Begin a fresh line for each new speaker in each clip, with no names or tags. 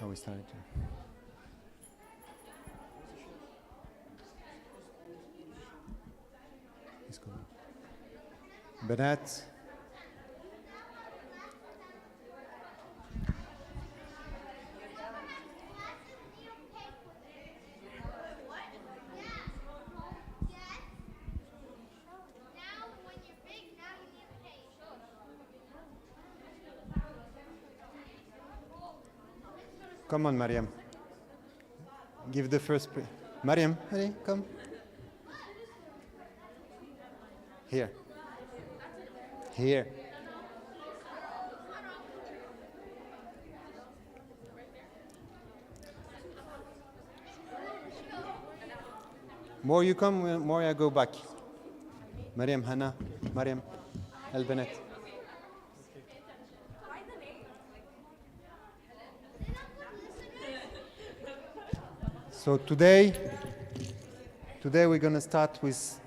Oh, we started. Let's go. بنات. Come on, Mariam. Give the first. Mariam, hey, come. Here. Here. More you come, more I go back. Mariam, Hannah, Mariam, البنات. So today we're going to start with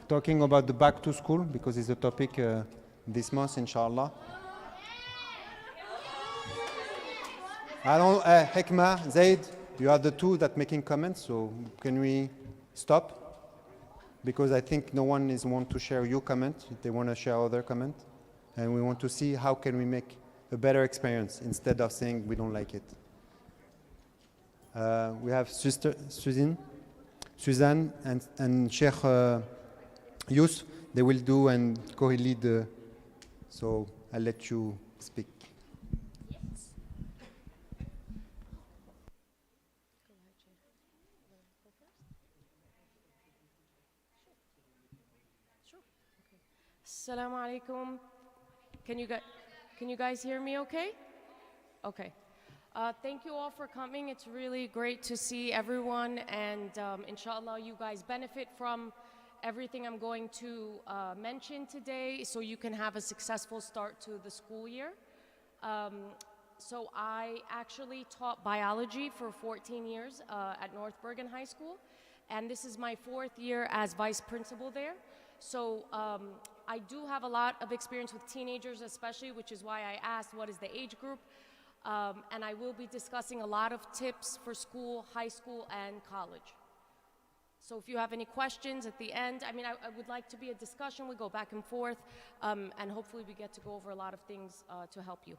talking about the back to school because it's a topic this month, inshallah. Hekma, Zaid, you are the two that making comments, so can we stop? Because I think no one is want to share your comment. They want to share other comment. And we want to see how can we make a better experience instead of saying we don't like it. We have Sister Suzanne and Sheikh Yus. They will do and co-lead. So I'll let you speak.
Assalamu alaikum. Can you guys hear me okay? Okay. Thank you all for coming. It's really great to see everyone, and inshallah you guys benefit from everything I'm going to mention today so you can have a successful start to the school year. So I actually taught biology for 14 years at North Bergen High School, and this is my 4th year as vice principal there. So I do have a lot of experience with teenagers especially, which is why I asked what is the age group. And I will be discussing a lot of tips for school, high school, and college. So if you have any questions at the end, I would like to be a discussion. We go back and forth, and hopefully we get to go over a lot of things to help you.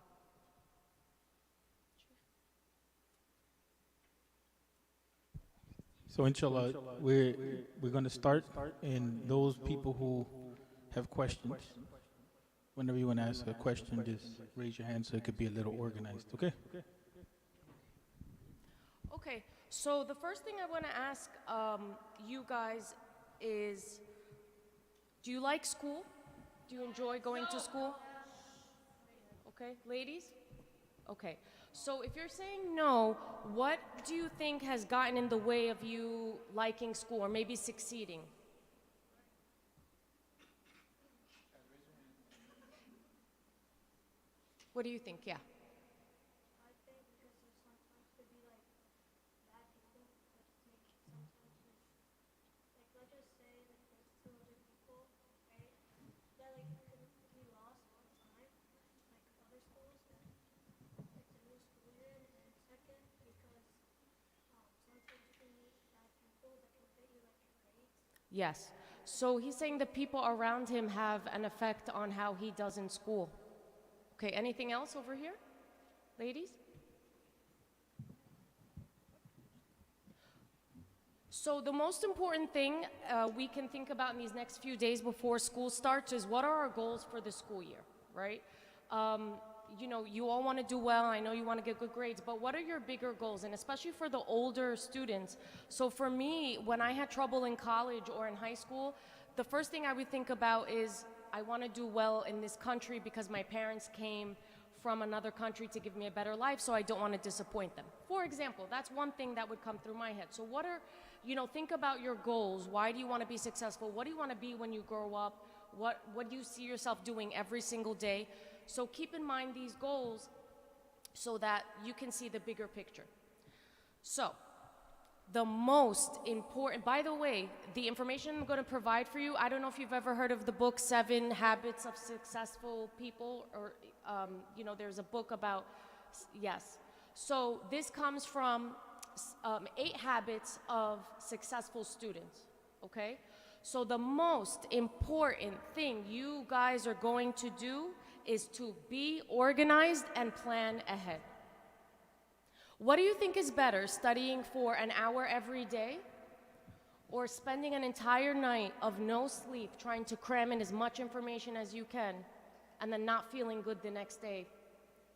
So inshallah, we're going to start, and those people who have questions, whenever you want to ask a question, just raise your hand so it could be a little organized, okay?
Okay, so the first thing I want to ask you guys is, do you like school? Do you enjoy going to school? Okay, ladies? Okay, so if you're saying no, what do you think has gotten in the way of you liking school or maybe succeeding? What do you think? Yeah.
I think because there sometimes could be like bad people that make sometimes like let's just say like there's 200 people, right? That like could be lost on time, like other schools that it's a new school year, and second because sometimes you can meet bad people that can affect you like your grades.
Yes. So he's saying the people around him have an effect on how he does in school. Okay, anything else over here? Ladies? So the most important thing we can think about in these next few days before school starts is what are our goals for the school year, right? You know, you all want to do well. I know you want to get good grades, but what are your bigger goals? And especially for the older students. So for me, when I had trouble in college or in high school, the first thing I would think about is I want to do well in this country because my parents came from another country to give me a better life, so I don't want to disappoint them. For example, that's one thing that would come through my head. So what are, you know, think about your goals. Why do you want to be successful? What do you want to be when you grow up? What do you see yourself doing every single day? So keep in mind these goals so that you can see the bigger picture. So The most important, by the way, the information I'm going to provide for you, I don't know if you've ever heard of the book 7 Habits of Successful People, or, there's a book about, yes. So this comes from 8 Habits of Successful Students, okay? So the most important thing you guys are going to do is to be organized and plan ahead. What do you think is better, studying for an hour every day or spending an entire night of no sleep trying to cram in as much information as you can and then not feeling good the next day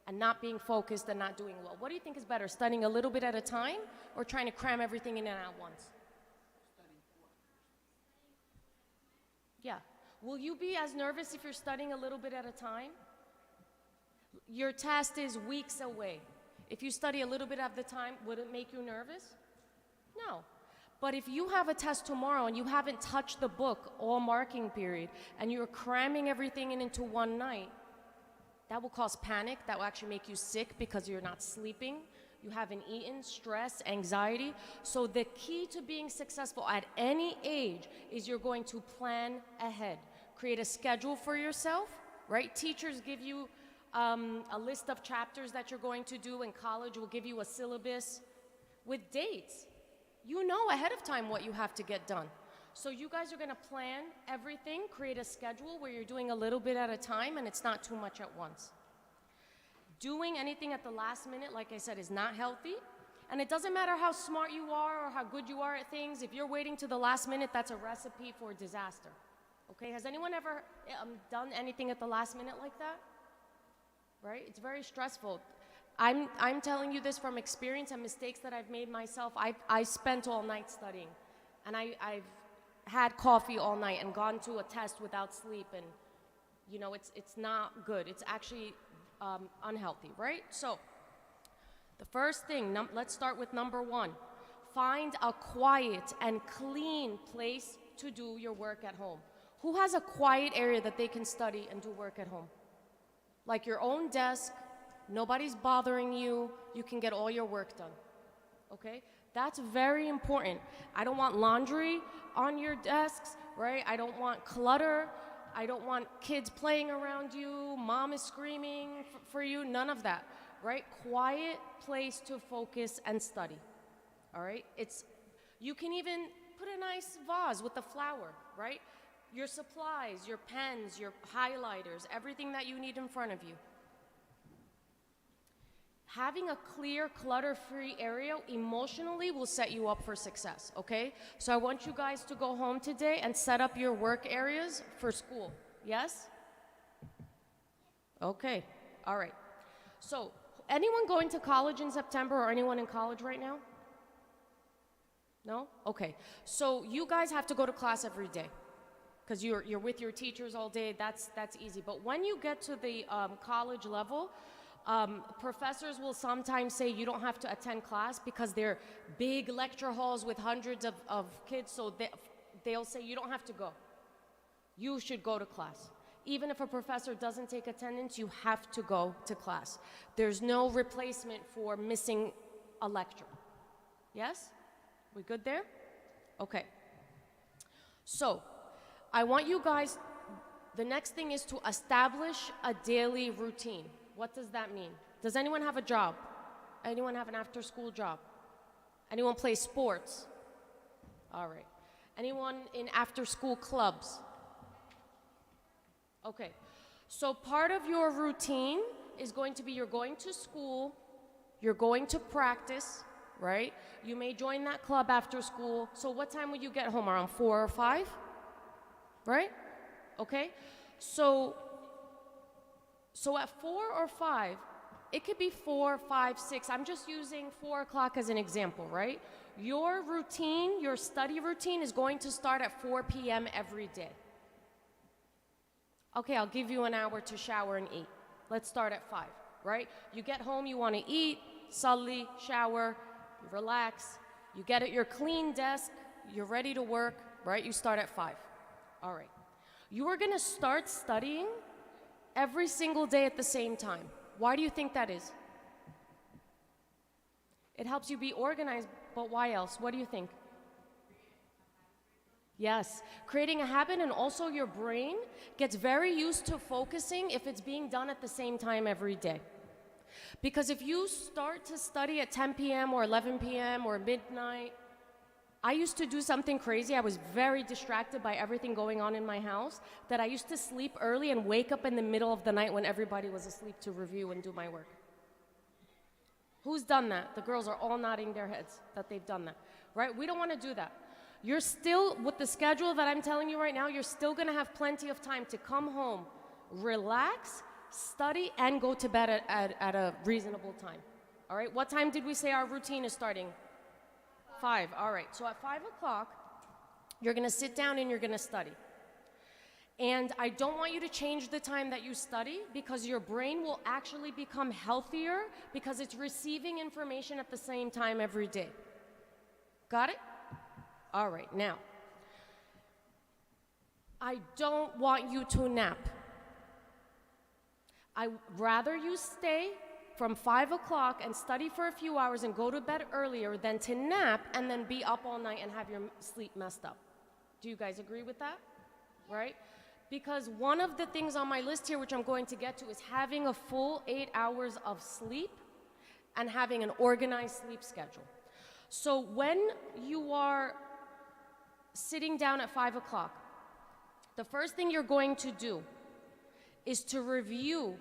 and not being focused and not doing well? What do you think is better, studying a little bit at a time or trying to cram everything in and out once? Yeah. Will you be as nervous if you're studying a little bit at a time? Your test is weeks away. If you study a little bit at the time, would it make you nervous? No. But if you have a test tomorrow and you haven't touched the book all marking period and you're cramming everything into one night, that will cause panic. That will actually make you sick because you're not sleeping. You haven't eaten, stress, anxiety. So the key to being successful at any age is you're going to plan ahead. Create a schedule for yourself, right? Teachers give you a list of chapters that you're going to do. In college will give you a syllabus with dates. You know ahead of time what you have to get done. So you guys are going to plan everything, create a schedule where you're doing a little bit at a time and it's not too much at once. Doing anything at the last minute, like I said, is not healthy. And it doesn't matter how smart you are or how good you are at things. If you're waiting to the last minute, that's a recipe for disaster. Okay, has anyone ever done anything at the last minute like that? Right? It's very stressful. I'm telling you this from experience and mistakes that I've made myself. I spent all night studying, and I've had coffee all night and gone to a test without sleep, and it's not good. It's actually unhealthy, right? So the first thing, let's start with number 1. Find a quiet and clean place to do your work at home. Who has a quiet area that they can study and do work at home? Like your own desk, nobody's bothering you, you can get all your work done, okay? That's very important. I don't want laundry on your desks, right? I don't want clutter. I don't want kids playing around you, mom is screaming for you, none of that, right? Quiet place to focus and study, all right? You can even put a nice vase with a flower, right? Your supplies, your pens, your highlighters, everything that you need in front of you. Having a clear, clutter-free area emotionally will set you up for success, okay? So I want you guys to go home today and set up your work areas for school. Yes? Okay, all right. So, anyone going to college in September or anyone in college right now? No? Okay. So you guys have to go to class every day because you're with your teachers all day. That's easy. But when you get to the college level, professors will sometimes say you don't have to attend class because they're big lecture halls with hundreds of kids, so they'll say you don't have to go. You should go to class. Even if a professor doesn't take attendance, you have to go to class. There's no replacement for missing a lecture. Yes? We good there? Okay. So, I want you guys, the next thing is to establish a daily routine. What does that mean? Does anyone have a job? Anyone have an after-school job? Anyone play sports? All right. Anyone in after-school clubs? Okay. So part of your routine is going to be you're going to school, you're going to practice, right? You may join that club after school. So what time will you get home? Around 4 or 5? Right? Okay. So at 4 or 5, it could be 4, 5, 6. I'm just using 4 o'clock as an example, right? Your routine, your study routine is going to start at 4 p.m. every day. Okay, I'll give you an hour to shower and eat. Let's start at 5, right? You get home, you want to eat, salli, shower, you relax. You get at your clean desk, you're ready to work, right? You start at 5. All right. You are going to start studying every single day at the same time. Why do you think that is? It helps you be organized but why else? What do you think? Yes, creating a habit, and also your brain gets very used to focusing if it's being done at the same time every day. Because if you start to study at 10 p.m. or 11 p.m. or midnight, I used to do something crazy. I was very distracted by everything going on in my house, that I used to sleep early and wake up in the middle of the night when everybody was asleep to review and do my work. Who's done that? The girls are all nodding their heads that they've done that, right? We don't want to do that. You're still, with the schedule that I'm telling you right now, you're still going to have plenty of time to come home, relax, study, and go to bed at a reasonable time. All right? What time did we say our routine is starting? 5. All right. So at 5 o'clock, you're going to sit down and you're going to study. And I don't want you to change the time that you study, because your brain will actually become healthier because it's receiving information at the same time every day. Got it? All right, now, I don't want you to nap. I'd rather you stay from 5 o'clock and study for a few hours and go to bed earlier than to nap and then be up all night and have your sleep messed up. Do you guys agree with that? Right? Because one of the things on my list here, which I'm going to get to, is having a full 8 hours of sleep and having an organized sleep schedule. So when you are sitting down at 5 o'clock, the first thing you're going to do is to review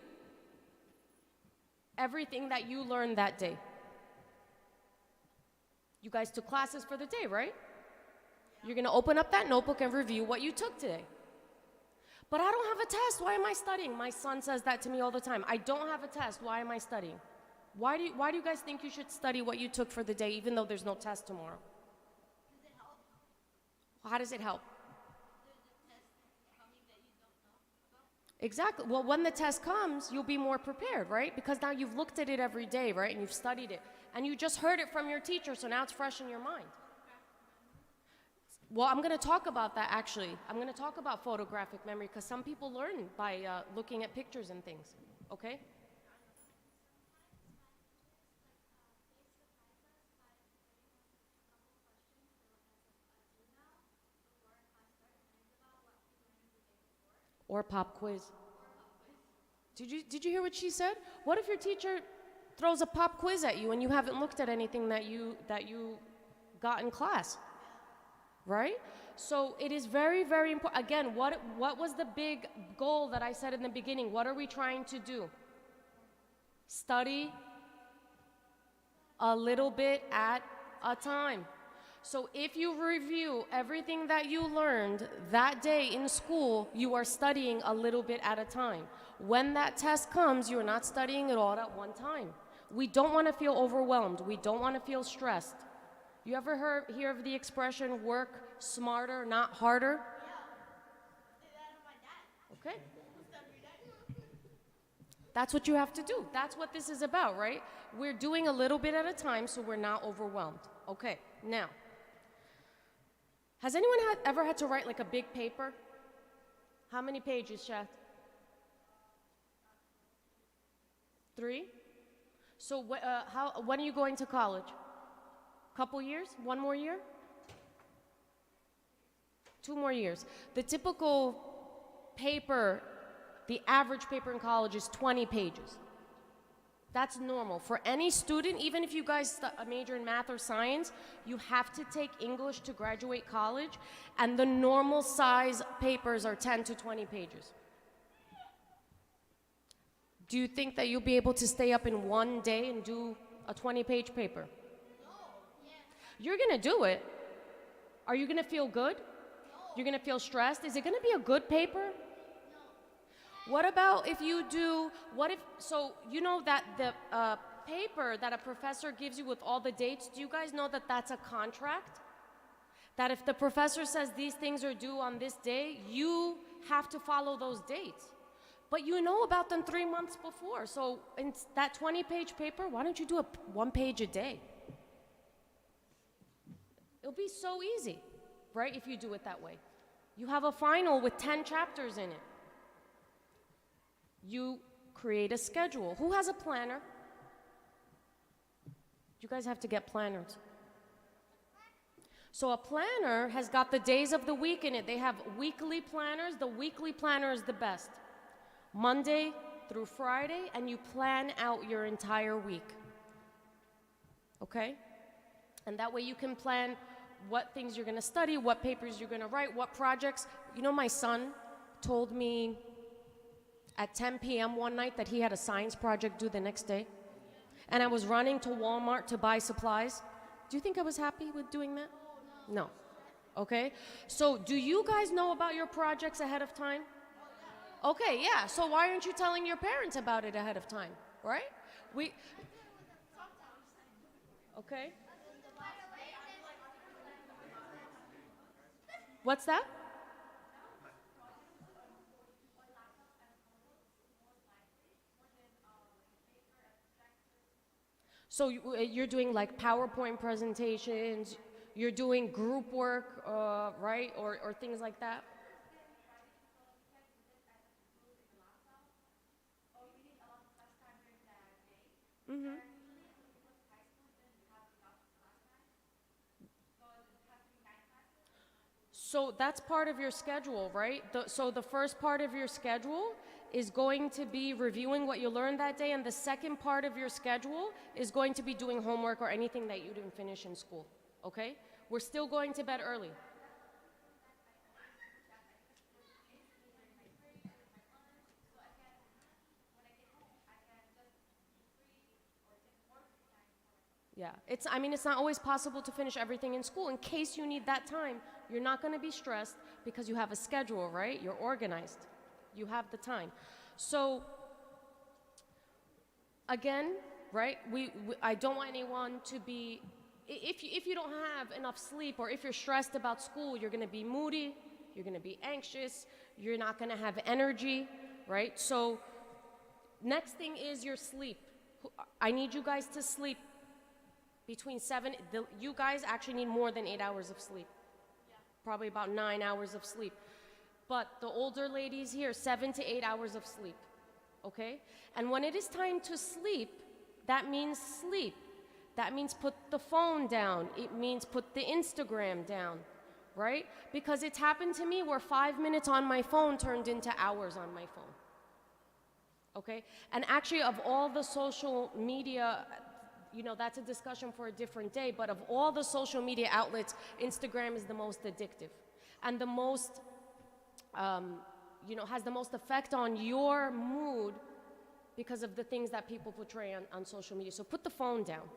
everything that you learned that day. You guys took classes for the day, right? You're going to open up that notebook and review what you took today. But I don't have a test. Why am I studying? My son says that to me all the time. I don't have a test. Why am I studying? Why do you guys think you should study what you took for the day, even though there's no test tomorrow? How does it help? Exactly. Well, when the test comes, you'll be more prepared, right? Because now you've looked at it every day, right? And you've studied it. And you just heard it from your teacher, so now it's fresh in your mind. Well, I'm going to talk about that, actually. I'm going to talk about photographic memory, because some people learn by looking at pictures and things, okay? Or pop quiz. Did you hear what she said? What if your teacher throws a pop quiz at you and you haven't looked at anything that you got in class? Right? So it is very, very important. Again, what was the big goal that I said in the beginning? What are we trying to do? Study a little bit at a time. So if you review everything that you learned that day in school, you are studying a little bit at a time. When that test comes, you're not studying it all at one time. We don't want to feel overwhelmed. We don't want to feel stressed. You ever hear of the expression, work smarter, not harder? Okay. That's what you have to do. That's what this is about, right? We're doing a little bit at a time so we're not overwhelmed. Okay, now, has anyone ever had to write like a big paper? How many pages, Shad? 3? So when are you going to college? Couple years? 1 more year? 2 more years. The typical paper, the average paper in college is 20 pages. That's normal. For any student, even if you guys major in math or science, you have to take English to graduate college, and the normal size papers are 10 to 20 pages. Do you think that you'll be able to stay up in one day and do a 20-page paper? No. You're going to do it. Are you going to feel good? No. You're going to feel stressed? Is it going to be a good paper? What about if you do, so you know that the paper that a professor gives you with all the dates, do you guys know that that's a contract? That if the professor says these things are due on this day, you have to follow those dates. But you know about them 3 months before. So in that 20-page paper, why don't you do 1 page a day? It'll be so easy, right, if you do it that way. You have a final with 10 chapters in it. You create a schedule. Who has a planner? You guys have to get planners. So a planner has got the days of the week in it. They have weekly planners. The weekly planner is the best. Monday through Friday, and you plan out your entire week. Okay? And that way you can plan what things you're gonna study, what papers you're gonna write, what projects. You know, my son told me at 10 p.m. one night that he had a science project due the next day. And I was running to Walmart to buy supplies. Do you think I was happy with doing that? No. Okay? So do you guys know about your projects ahead of time? Okay, yeah. So why aren't you telling your parents about it ahead of time? Right? Okay. What's that? So you're doing like PowerPoint presentations, you're doing group work, right? Or things like that? Mm-hmm. So that's part of your schedule, right? So the first part of your schedule is going to be reviewing what you learned that day, and the second part of your schedule is going to be doing homework or anything that you didn't finish in school, okay? We're still going to bed early. Yeah, I mean, it's not always possible to finish everything in school. In case you need that time, you're not gonna be stressed because you have a schedule, right? You're organized. You have the time. So, again, right, I don't want anyone to be, if you don't have enough sleep or if you're stressed about school, you're gonna be moody, you're gonna be anxious, you're not gonna have energy, right? So, next thing is your sleep. I need you guys to sleep between you guys actually need more than 8 hours of sleep. Yeah. Probably about 9 hours of sleep. But the older ladies here, 7 to 8 hours of sleep, okay? And when it is time to sleep, that means sleep. That means put the phone down. It means put the Instagram down, right? Because it's happened to me where 5 minutes on my phone turned into hours on my phone, okay? And actually, of all the social media, you know, that's a discussion for a different day, but of all the social media outlets, Instagram is the most addictive and the most, you know, has the most effect on your mood because of the things that people portray on social media. So put the phone down.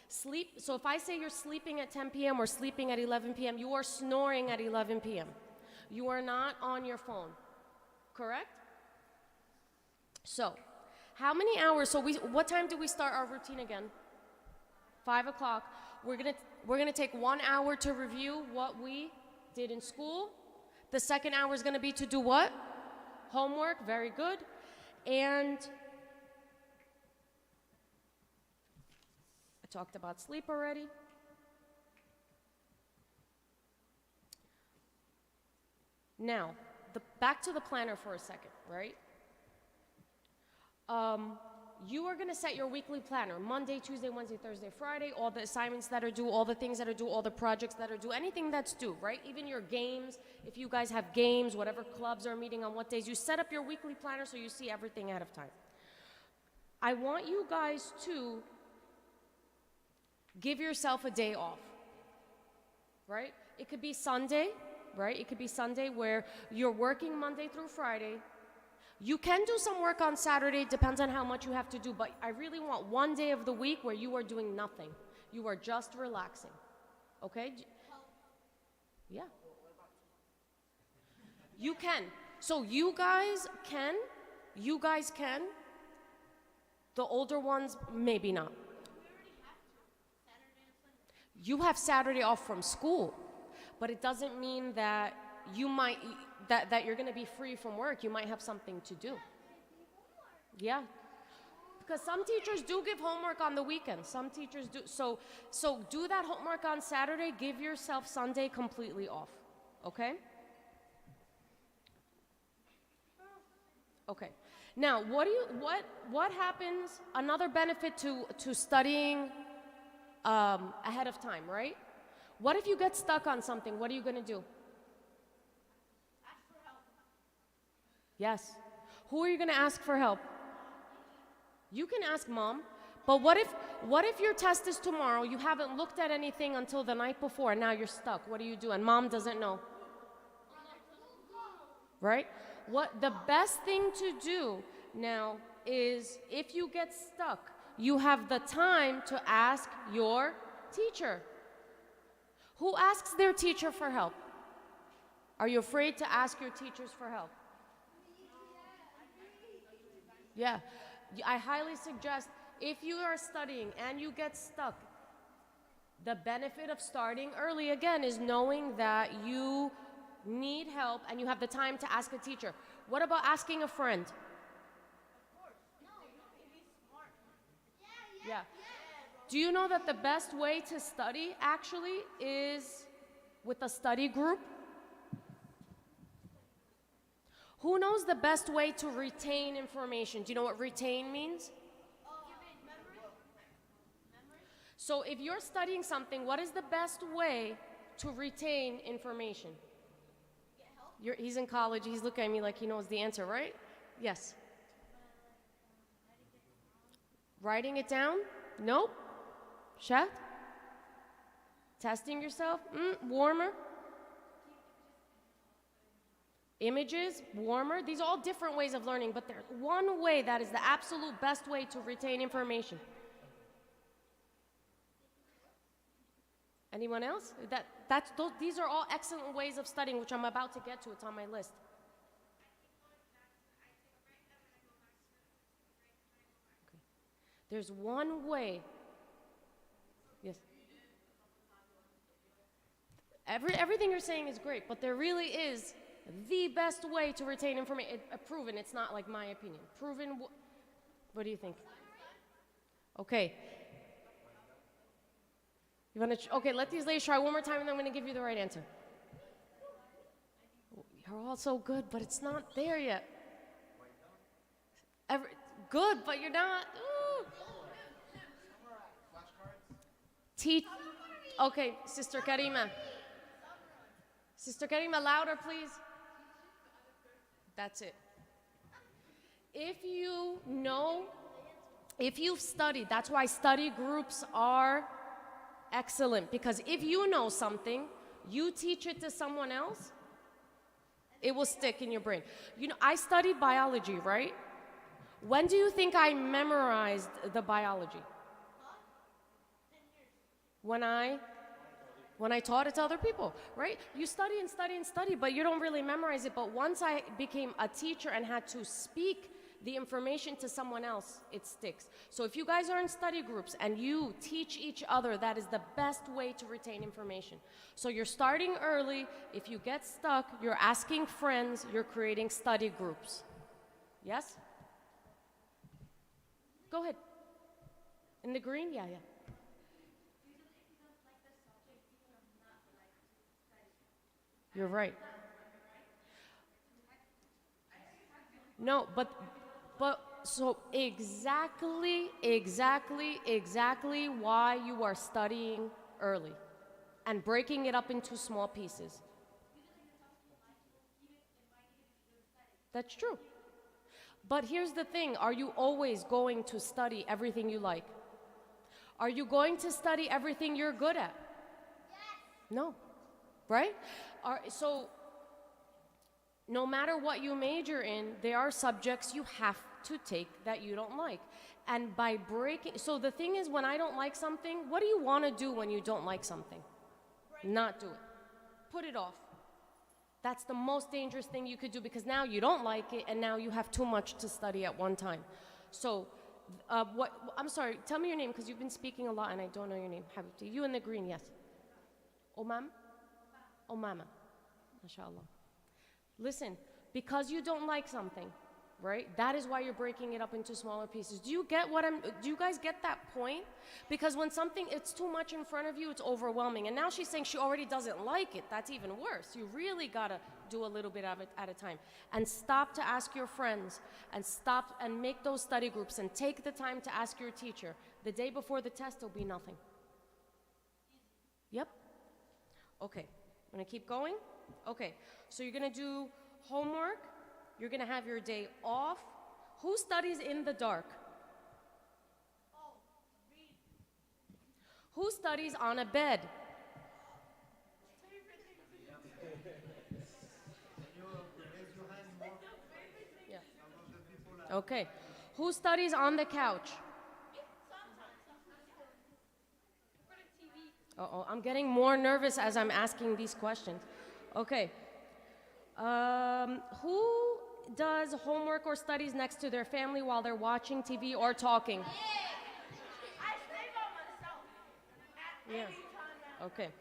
Sleep, so if I say you're sleeping at 10 p.m. or sleeping at 11 p.m., you are snoring at 11 p.m. You are not on your phone, correct? So, how many hours, what time do we start our routine again? 5 o'clock. We're gonna take 1 hour to review what we did in school. The second hour is gonna be to do what? Homework, very good. And I talked about sleep already. Now, back to the planner for a second, right? You are gonna set your weekly planner, Monday, Tuesday, Wednesday, Thursday, Friday, all the assignments that are due, all the things that are due, all the projects that are due, anything that's due, right? Even your games, if you guys have games, whatever clubs are meeting on what days, you set up your weekly planner so you see everything ahead of time. I want you guys to give yourself a day off, right? It could be Sunday, right? It could be Sunday where you're working Monday through Friday. You can do some work on Saturday, depends on how much you have to do, but I really want 1 day of the week where you are doing nothing. You are just relaxing, okay? Yeah. You can. So you guys can. The older ones, maybe not. You have Saturday off from school, but it doesn't mean that you might, that you're gonna be free from work. You might have something to do. Yeah. Because some teachers do give homework on the weekend. Some teachers do. So do that homework on Saturday. Give yourself Sunday completely off. Okay? Okay. Now, what happens? Another benefit to studying ahead of time, right? What if you get stuck on something? What are you going to do?
Ask for help.
Yes. Who are you going to ask for help? You can ask mom. But what if your test is tomorrow, you haven't looked at anything until the night before, and now you're stuck? What do you do? And mom doesn't know. Right? What the best thing to do now is, if you get stuck, you have the time to ask your teacher. Who asks their teacher for help? Are you afraid to ask your teachers for help? Yeah. I highly suggest, if you are studying and you get stuck, the benefit of starting early again is knowing that you need help and you have the time to ask a teacher. What about asking a friend? Yeah. Do you know that the best way to study actually is with a study group? Who knows the best way to retain information? Do you know what retain means? So if you're studying something, what is the best way to retain information? He's in college. He's looking at me like he knows the answer, right? Yes. Writing it down? Nope. Shad? Testing yourself? Warmer? Images? Warmer? These are all different ways of learning, but there's one way that is the absolute best way to retain information. Anyone else? These are all excellent ways of studying, which I'm about to get to. It's on my list. Okay. There's one way. Yes. Everything you're saying is great, but there really is the best way to retain information. Proven. It's not like my opinion. Proven. What do you think? Okay. Okay, let these ladies try one more time, and then I'm going to give you the right answer. You're all so good, but it's not there yet. Good, but you're not. Okay, Sister Karima. Sister Karima, louder, please. That's it. If you've studied, that's why study groups are excellent, because if you know something, you teach it to someone else, it will stick in your brain. You know, I studied biology, right? When do you think I memorized the biology? When I taught it to other people, right? You study and study and study, but you don't really memorize it. But once I became a teacher and had to speak the information to someone else, it sticks. So if you guys are in study groups and you teach each other, that is the best way to retain information. So you're starting early. If you get stuck, you're asking friends, you're creating study groups. Yes? Go ahead. In the green? Yeah, yeah. You're right. No, but so exactly why you are studying early and breaking it up into small pieces. That's true. But here's the thing, are you always going to study everything you like? Are you going to study everything you're good at? Yes. No, right? So no matter what you major in, there are subjects you have to take that you don't like. And by so the thing is, when I don't like something, what do you want to do when you don't like something? Not do it. Put it off. That's the most dangerous thing you could do, because now you don't like it and now you have too much to study at one time. So I'm sorry, tell me your name, because you've been speaking a lot and I don't know your name. Habibti, you in the green, yes. Omam? Omama. MashaAllah. Listen, because you don't like something, right? That is why you're breaking it up into smaller pieces. Do you guys get that point? Because when it's too much in front of you, it's overwhelming. And now she's saying she already doesn't like it. That's even worse. You really gotta do a little bit of it at a time. And stop to ask your friends, and stop and make those study groups, and take the time to ask your teacher. The day before the test, there'll be nothing. Yep. Okay, I'm gonna keep going. Okay, so you're gonna do homework. You're gonna have your day off. Who studies in the dark? Who studies on a bed? Yeah. Okay. Who studies on the couch? Uh-oh, I'm getting more nervous as I'm asking these questions. Okay. Who does homework or studies next to their family while they're watching TV or talking?
I stay by myself.
Yeah. Okay.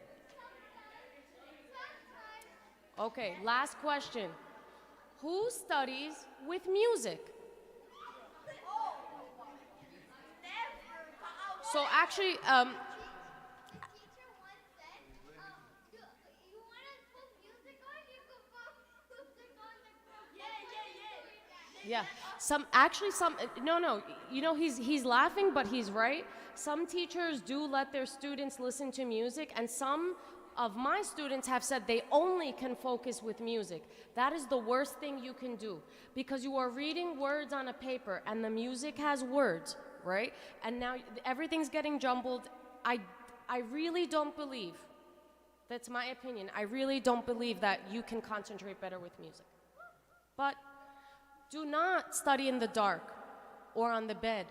Okay, last question. Who studies with music? So actually,
Teacher once said, you want to put music on? You can put music on the ground.
yeah, no, you know, he's laughing, but he's right. Some teachers do let their students listen to music, and some of my students have said they only can focus with music. That is the worst thing you can do, because you are reading words on a paper and the music has words, right? And now everything's getting jumbled. I really don't believe, that's my opinion, I really don't believe that you can concentrate better with music. But do not study in the dark or on the bed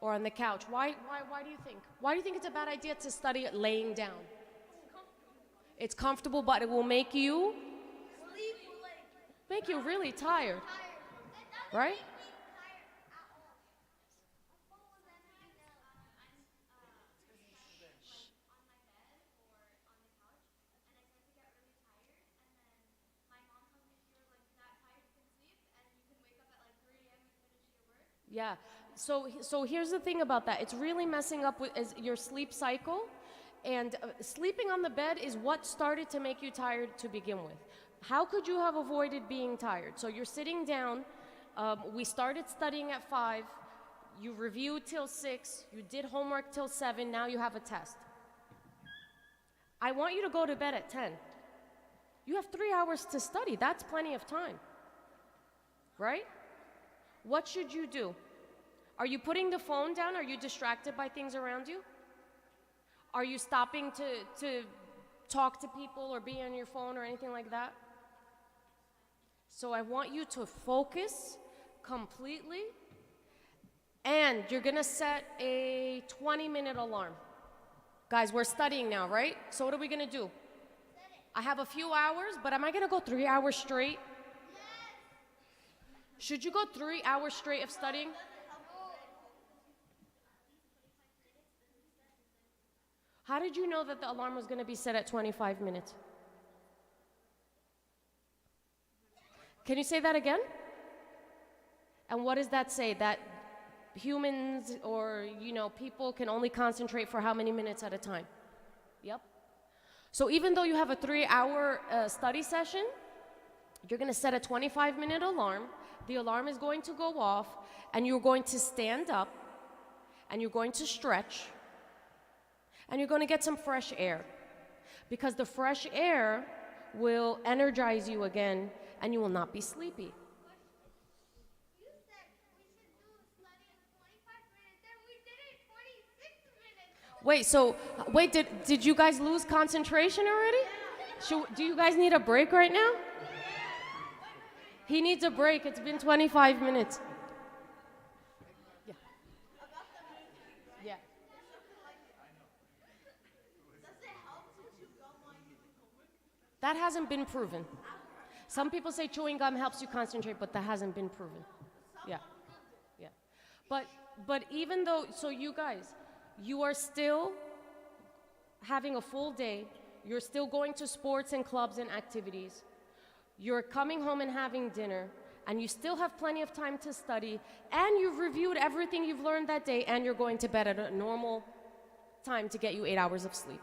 or on the couch. Why do you think? Why do you think it's a bad idea to study it laying down? It's comfortable, but it will make you really tired, right? Yeah. So here's the thing about that. It's really messing up with your sleep cycle, and sleeping on the bed is what started to make you tired to begin with. How could you have avoided being tired? So you're sitting down. We started studying at 5. You reviewed till 6. You did homework till 7. Now you have a test. I want you to go to bed at 10. You have 3 hours to study. That's plenty of time, right? What should you do? Are you putting the phone down? Are you distracted by things around you? Are you stopping to talk to people or be on your phone or anything like that? So I want you to focus completely, and you're gonna set a 20-minute alarm. Guys, we're studying now, right? So what are we gonna do? I have a few hours, but am I gonna go 3 hours straight? Should you go 3 hours straight of studying? How did you know that the alarm was going to be set at 25 minutes? Can you say that again? And what does that say? That humans or, people can only concentrate for how many minutes at a time? Yep. So even though you have a 3-hour study session, you're going to set a 25-minute alarm. The alarm is going to go off, and you're going to stand up, and you're going to stretch, and you're going to get some fresh air, because the fresh air will energize you again, and you will not be sleepy.
You said we should do study in 25 minutes, and we did it 26 minutes.
Did you guys lose concentration already? Do you guys need a break right now? He needs a break. It's been 25 minutes. Yeah. Yeah. That hasn't been proven. Some people say chewing gum helps you concentrate, but that hasn't been proven. Yeah. Yeah. But even though, so you guys, you are still having a full day. You're still going to sports and clubs and activities. You're coming home and having dinner, and you still have plenty of time to study, and you've reviewed everything you've learned that day, and you're going to bed at a normal time to get you 8 hours of sleep.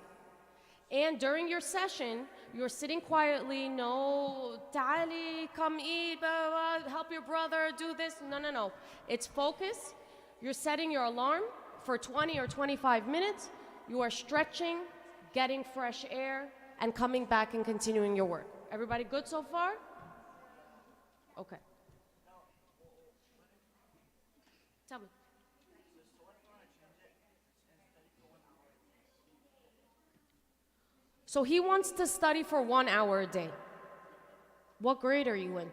And during your session, you're sitting quietly, no, Tali, come eat, blah, blah, blah, help your brother, do this. No. It's focus. You're setting your alarm for 20 or 25 minutes. You are stretching, getting fresh air, and coming back and continuing your work. Everybody good so far? Okay. Tell me. So he wants to study for 1 hour a day. What grade are you in?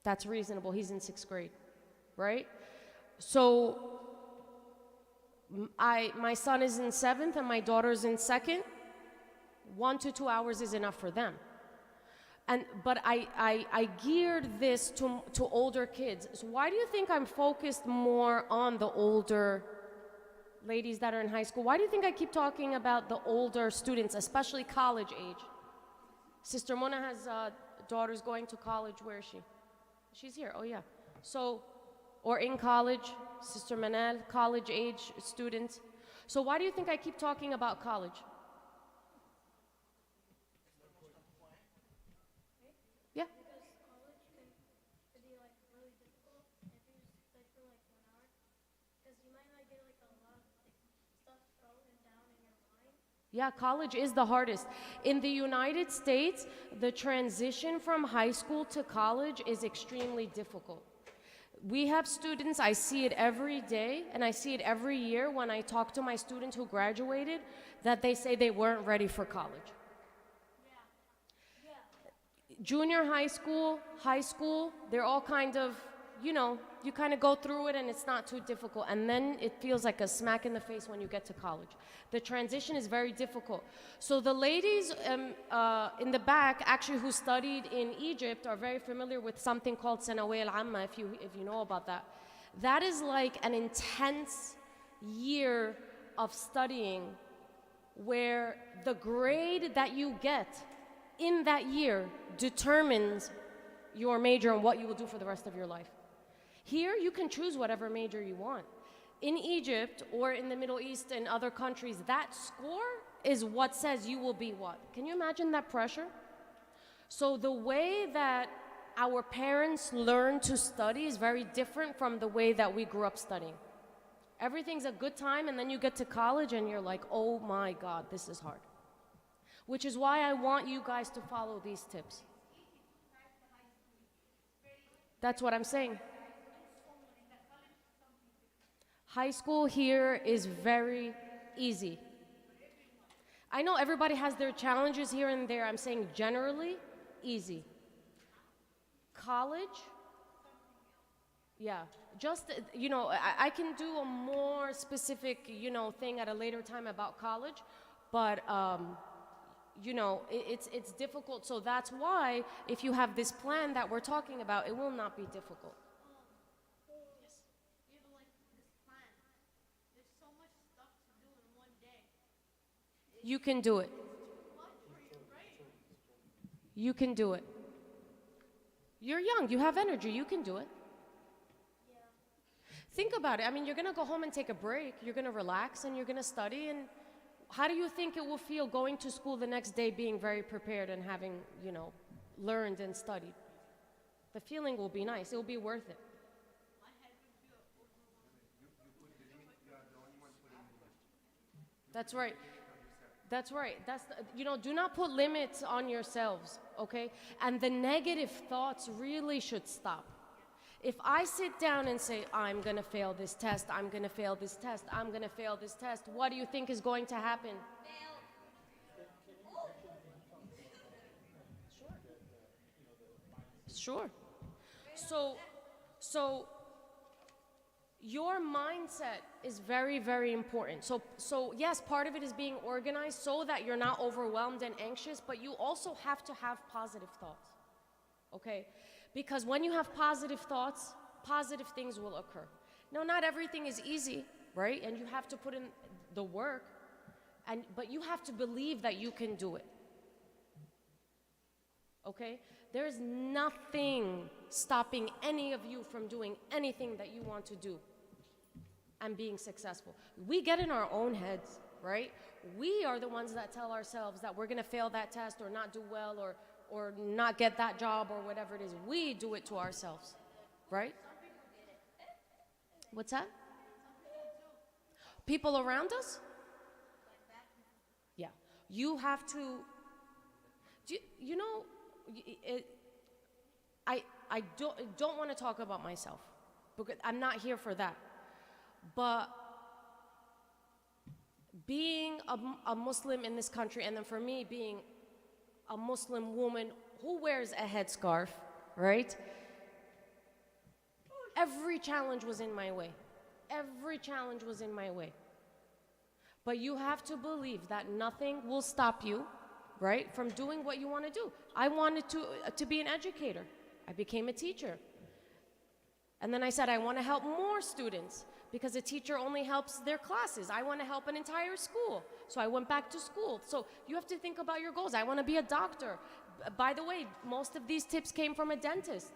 That's reasonable. He's in 6th grade, right? So my son is in 7th and my daughter's in 2nd. 1 to 2 hours is enough for them. But I geared this to older kids. So why do you think I'm focused more on the older ladies that are in high school? Why do you think I keep talking about the older students, especially college age? Sister Mona has daughters going to college. Where is she? She's here. Oh, yeah. So, or in college, Sister Manel, college age students. So why do you think I keep talking about college? Yeah.
Because college can be like really difficult if you study for like 1 hour. Because you might not get like a lot of like stuff thrown down in your mind.
Yeah, college is the hardest. In the United States, the transition from high school to college is extremely difficult. We have students, I see it every day, and I see it every year when I talk to my students who graduated, that they say they weren't ready for college. Junior high school, they're all kind of, you know, you kind of go through it and it's not too difficult. And then it feels like a smack in the face when you get to college. The transition is very difficult. So the ladies in the back, actually, who studied in Egypt are very familiar with something called Sanawiyya al-Amma, if you know about that. That is like an intense year of studying where the grade that you get in that year determines your major and what you will do for the rest of your life. Here, you can choose whatever major you want. In Egypt or in the Middle East and other countries, that score is what says you will be what. Can you imagine that pressure? So the way that our parents learn to study is very different from the way that we grew up studying. Everything's a good time, and then you get to college and you're like, oh my God, this is hard. Which is why I want you guys to follow these tips. That's what I'm saying. High school here is very easy. I know everybody has their challenges here and there. I'm saying generally, easy. College, yeah. Just, you know, I can do a more specific, you know, thing at a later time about college, but, you know, it's difficult. So that's why if you have this plan that we're talking about, it will not be difficult. You can do it. You can do it. You're young, you have energy, you can do it. Think about it. I mean, you're gonna go home and take a break, you're gonna relax and you're gonna study, and how do you think it will feel going to school the next day being very prepared and having, you know, learned and studied? The feeling will be nice, it will be worth it. That's right. That's right. You know, do not put limits on yourselves, okay? And the negative thoughts really should stop. If I sit down and say, I'm gonna fail this test, I'm gonna fail this test, I'm gonna fail this test, what do you think is going to happen? Sure. So your mindset is very, very important. So yes, part of it is being organized so that you're not overwhelmed and anxious, but you also have to have positive thoughts, okay? Because when you have positive thoughts, positive things will occur. Now, not everything is easy, right? And you have to put in the work, but you have to believe that you can do it, okay? There's nothing stopping any of you from doing anything that you want to do and being successful. We get in our own heads, right? We are the ones that tell ourselves that we're gonna fail that test or not do well or not get that job or whatever it is. We do it to ourselves, right? What's that? People around us? Yeah. You have to, you know, I don't want to talk about myself because I'm not here for that. But being a Muslim in this country, and then for me being a Muslim woman who wears a headscarf, right? Every challenge was in my way. Every challenge was in my way. But you have to believe that nothing will stop you, right, from doing what you want to do. I wanted to be an educator. I became a teacher. And then I said, I want to help more students because a teacher only helps their classes. I want to help an entire school. So I went back to school. So you have to think about your goals. I want to be a doctor. By the way, most of these tips came from a dentist,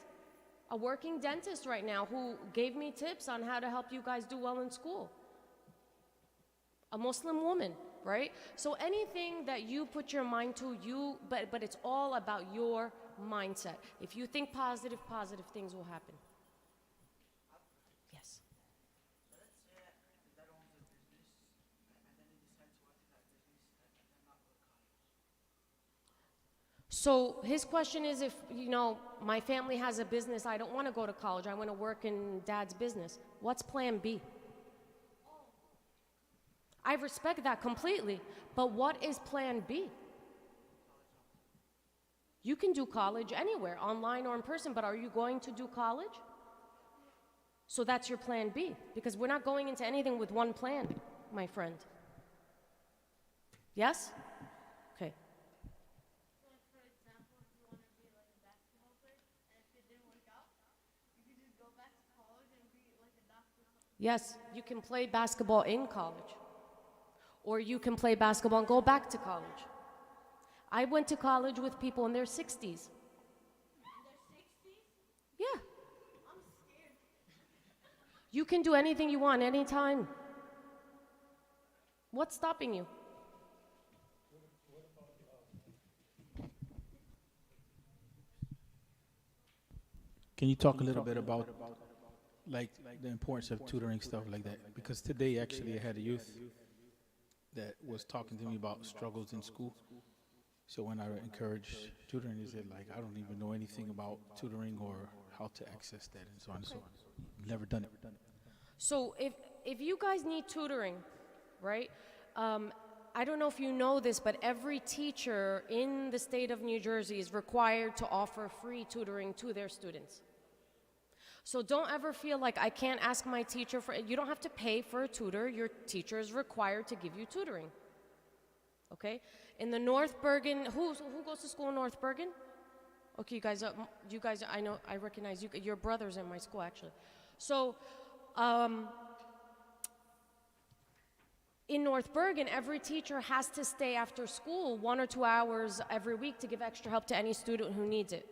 a working dentist right now who gave me tips on how to help you guys do well in school. A Muslim woman, right? So anything that you put your mind to, but it's all about your mindset. If you think positive things will happen. Yes.
So let's say that owns a business and then he decides to work in that business and not go to college.
So his question is, if, you know, my family has a business, I don't want to go to college, I want to work in dad's business. What's plan B? I respect that completely, but what is plan B? You can do college anywhere, online or in person, but are you going to do college? So that's your plan B, because we're not going into anything with one plan, my friend. Yes? Okay.
So, for example, if you want to be like a basketball player, and if it didn't work out, you could just go back to college and be like a doctor.
Yes, you can play basketball in college. Or you can play basketball and go back to college. I went to college with people in their 60s.
In their 60s?
Yeah.
I'm scared.
You can do anything you want anytime. What's stopping you?
Can you talk a little bit about like the importance of tutoring, stuff like that? Because today actually I had a youth that was talking to me about struggles in school. So when I encourage tutoring, he said, like, I don't even know anything about tutoring or how to access that and so on and so on. Never done it.
So if you guys need tutoring, right? I don't know if you know this, but every teacher in the state of New Jersey is required to offer free tutoring to their students. So don't ever feel like I can't ask my teacher for, you don't have to pay for a tutor. Your teacher is required to give you tutoring. Okay? In the North Bergen, who goes to school in North Bergen? Okay, you guys, I know, I recognize you. Your brother's in my school, actually. So, in North Bergen, every teacher has to stay after school 1 or 2 hours every week to give extra help to any student who needs it.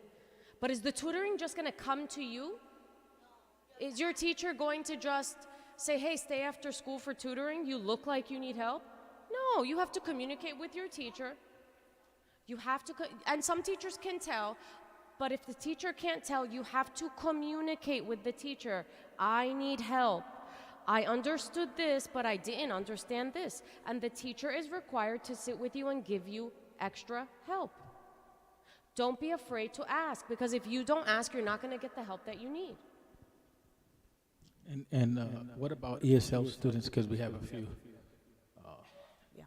But is the tutoring just going to come to you? Is your teacher going to just say, hey, stay after school for tutoring? You look like you need help? No, you have to communicate with your teacher. You have to, and some teachers can tell, but if the teacher can't tell, you have to communicate with the teacher. I need help. I understood this, but I didn't understand this. And the teacher is required to sit with you and give you extra help. Don't be afraid to ask, because if you don't ask, you're not going to get the help that you need.
And what about ESL students? Because we have a few.
Yeah.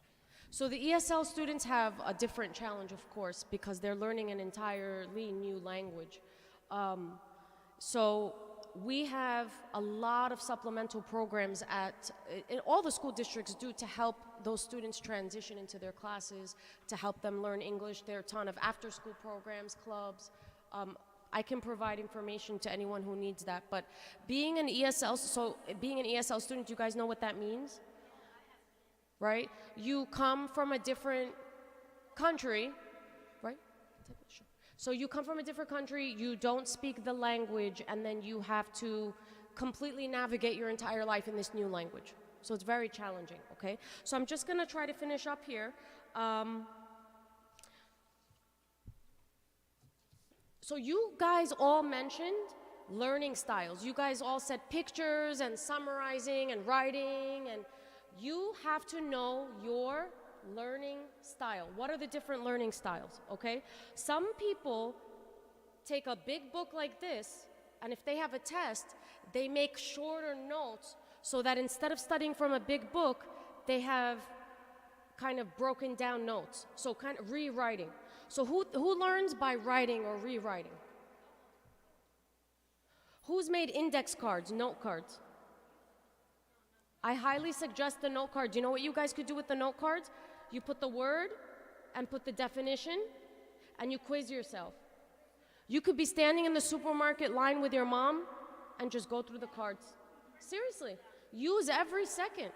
So the ESL students have a different challenge, of course, because they're learning an entirely new language. So we have a lot of supplemental programs in all the school districts do to help those students transition into their classes, to help them learn English. There are a ton of after-school programs, clubs. I can provide information to anyone who needs that. But being an ESL student, you guys know what that means? Right? You come from a different country, right? Sure. So you come from a different country, you don't speak the language, and then you have to completely navigate your entire life in this new language. So it's very challenging, okay? So I'm just gonna try to finish up here. So you guys all mentioned learning styles. You guys all said pictures and summarizing and writing, and you have to know your learning style. What are the different learning styles, okay? Some people take a big book like this, and if they have a test, they make shorter notes so that instead of studying from a big book, they have kind of broken down notes, so kind of rewriting. So who learns by writing or rewriting? Who's made index cards, note cards? I highly suggest the note cards. You know what you guys could do with the note cards? You put the word and put the definition, and you quiz yourself. You could be standing in the supermarket line with your mom and just go through the cards. Seriously, use every second,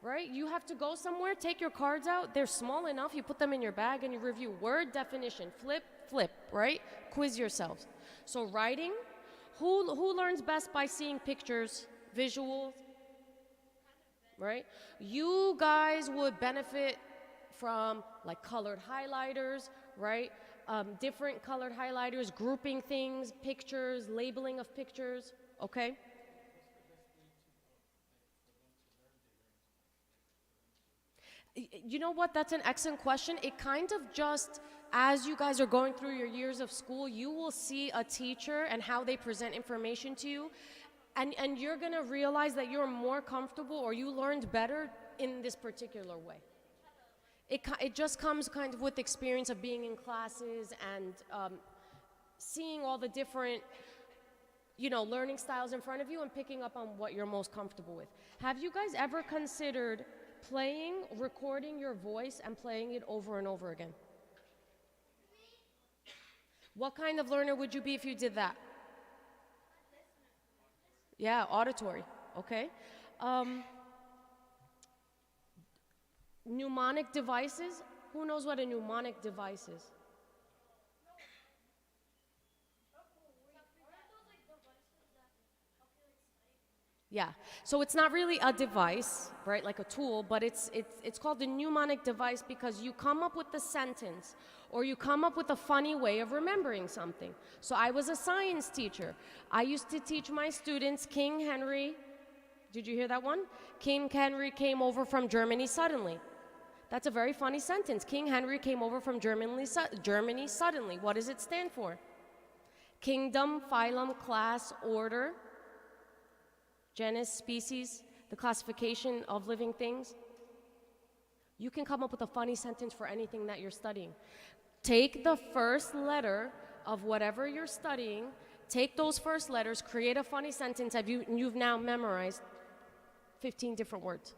right? You have to go somewhere, take your cards out. They're small enough, you put them in your bag and you review word, definition, flip, flip, right? Quiz yourselves. So writing, who learns best by seeing pictures, visuals, right? You guys would benefit from like colored highlighters, right? Different colored highlighters, grouping things, pictures, labeling of pictures, okay? You know what, that's an excellent question. It kind of just, as you guys are going through your years of school, you will see a teacher and how they present information to you, and you're gonna realize that you're more comfortable or you learned better in this particular way. It just comes kind of with experience of being in classes and seeing all the different, you know, learning styles in front of you and picking up on what you're most comfortable with. Have you guys ever considered recording your voice and playing it over and over again? What kind of learner would you be if you did that? Yeah, auditory, okay. Mnemonic devices, who knows what a mnemonic device is? Yeah, so it's not really a device, right, like a tool, but it's called a mnemonic device because you come up with the sentence or you come up with a funny way of remembering something. So I was a science teacher. I used to teach my students King Henry, did you hear that one? King Henry came over from Germany suddenly. That's a very funny sentence. King Henry came over from Germany suddenly. What does it stand for? Kingdom, phylum, class, order, genus, species, the classification of living things. You can come up with a funny sentence for anything that you're studying. Take the first letter of whatever you're studying, take those first letters, create a funny sentence, and you've now memorized 15 different words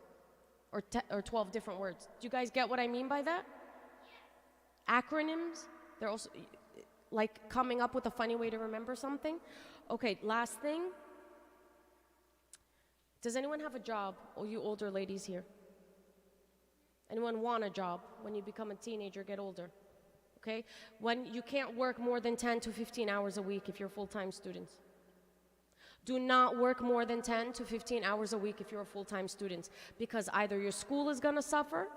or 12 different words. Do you guys get what I mean by that? Yes. Acronyms, they're also like coming up with a funny way to remember something. Okay, last thing. Does anyone have a job? All you older ladies here. Anyone want a job when you become a teenager, get older? Okay? When you can't work more than 10 to 15 hours a week if you're full-time students. Do not work more than 10 to 15 hours a week if you're a full-time student, because either your school is gonna suffer,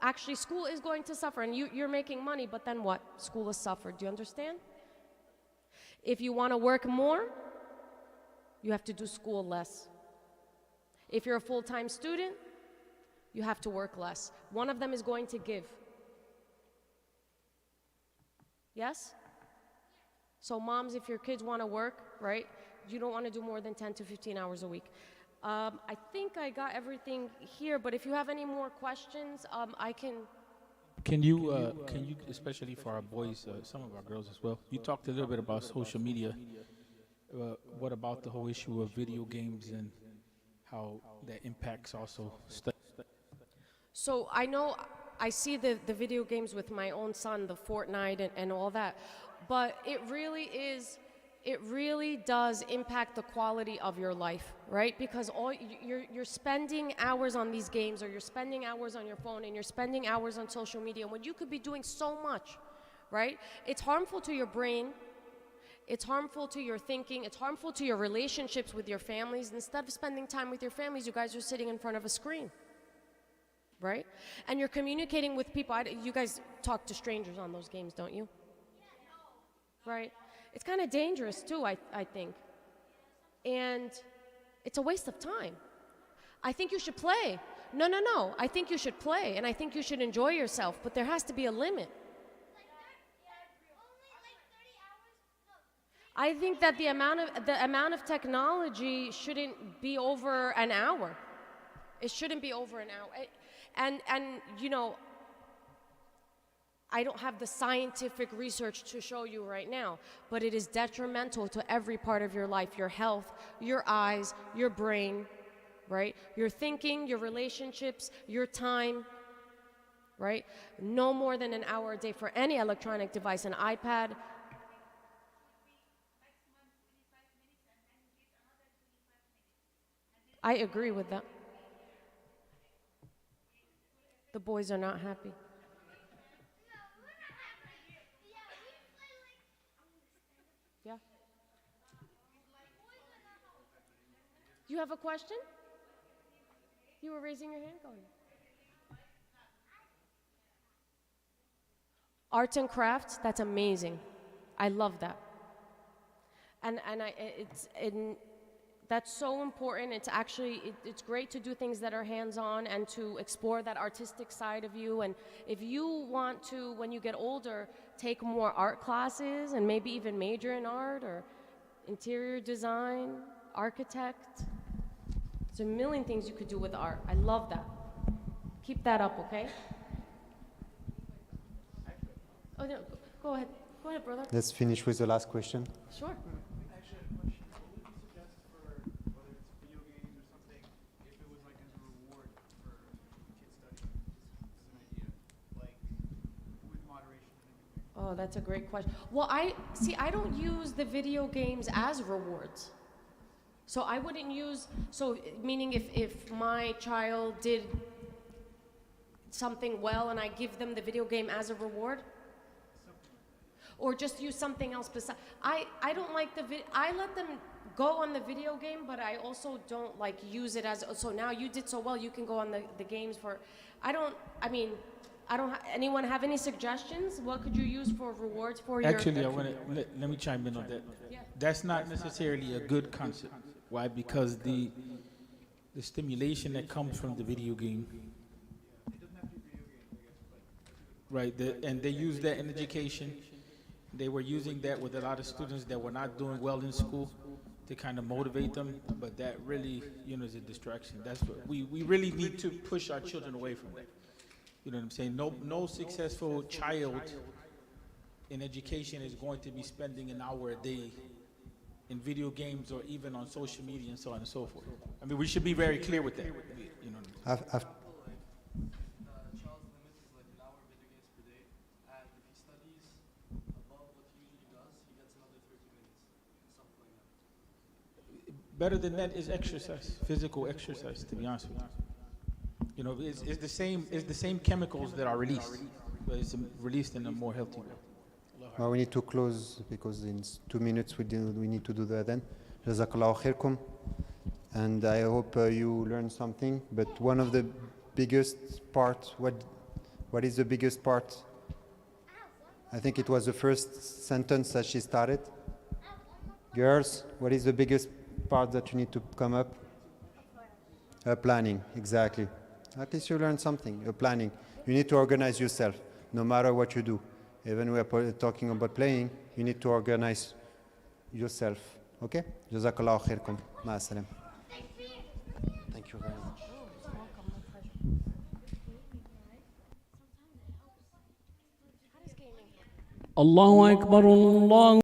actually school is going to suffer, and you're making money, but then what? School has suffered, do you understand? If you wanna work more, you have to do school less. If you're a full-time student, you have to work less. One of them is going to give. Yes? So moms, if your kids want to work, right, you don't want to do more than 10 to 15 hours a week. I think I got everything here, but if you have any more questions, I can...
Can you, especially for our boys, some of our girls as well, you talked a little bit about social media. What about the whole issue of video games and how that impacts also study?
So I know, I see the video games with my own son, the Fortnite and all that, but it really does impact the quality of your life, right? Because you're spending hours on these games, or you're spending hours on your phone, and you're spending hours on social media when you could be doing so much, right? It's harmful to your brain. It's harmful to your thinking. It's harmful to your relationships with your families. Instead of spending time with your families, you guys are sitting in front of a screen, right? And you're communicating with people. You guys talk to strangers on those games, don't you? Right? It's kind of dangerous too, I think. And it's a waste of time. I think you should play. No. I think you should play, and I think you should enjoy yourself, but there has to be a limit. I think that the amount of technology shouldn't be over an hour. It shouldn't be over an hour. And you know, I don't have the scientific research to show you right now, but it is detrimental to every part of your life, your health, your eyes, your brain, right? Your thinking, your relationships, your time, right? No more than an hour a day for any electronic device, an iPad. I agree with that. The boys are not happy. Yeah. You have a question? You were raising your hand? Go ahead. Arts and crafts, that's amazing. I love that. That's so important. It's actually, it's great to do things that are hands-on and to explore that artistic side of you. And if you want to, when you get older, take more art classes and maybe even major in art or interior design, architect. There's a million things you could do with art. I love that. Keep that up, okay? Oh, no, go ahead. Go ahead, brother.
Let's finish with the last question.
Sure. Oh, that's a great question. Well, I don't use the video games as rewards. So I wouldn't use, so meaning if my child did something well and I give them the video game as a reward, or just use something else besides. I don't like I let them go on the video game, but I also don't like use it as, so now you did so well, you can go on the games for, anyone have any suggestions? What could you use for rewards for your?
Actually, I want to, let me chime in on that.
Yeah.
That's not necessarily a good concept. Why? Because the stimulation that comes from the video game, right, and they use that in education. They were using that with a lot of students that were not doing well in school to kind of motivate them, but that really, is a distraction. That's what we really need to push our children away from that. You know what I'm saying? No successful child in education is going to be spending an hour a day in video games or even on social media and so on and so forth. I mean, we should be very clear with that. You know what I'm saying?
Child's limit is like an hour video games per day, and if he studies above what he usually does, he gets another 30 minutes, something like that.
Better than that is exercise, physical exercise, to be honest with you. You know, it's the same chemicals that are released, but it's released in a more healthy way.
Well, we need to close because in 2 minutes we need to do that then. Jazakallahu khairkum. And I hope you learned something. But one of the biggest part, what is the biggest part? I think it was the first sentence that she started. Girls, what is the biggest part that you need to come up? Planning, exactly. At least you learned something, planning. You need to organize yourself, no matter what you do. Even we are talking about playing, you need to organize yourself. Okay? Jazakallahu khairkum. Ma'asalam. Thank you very much.
الله أكبر الله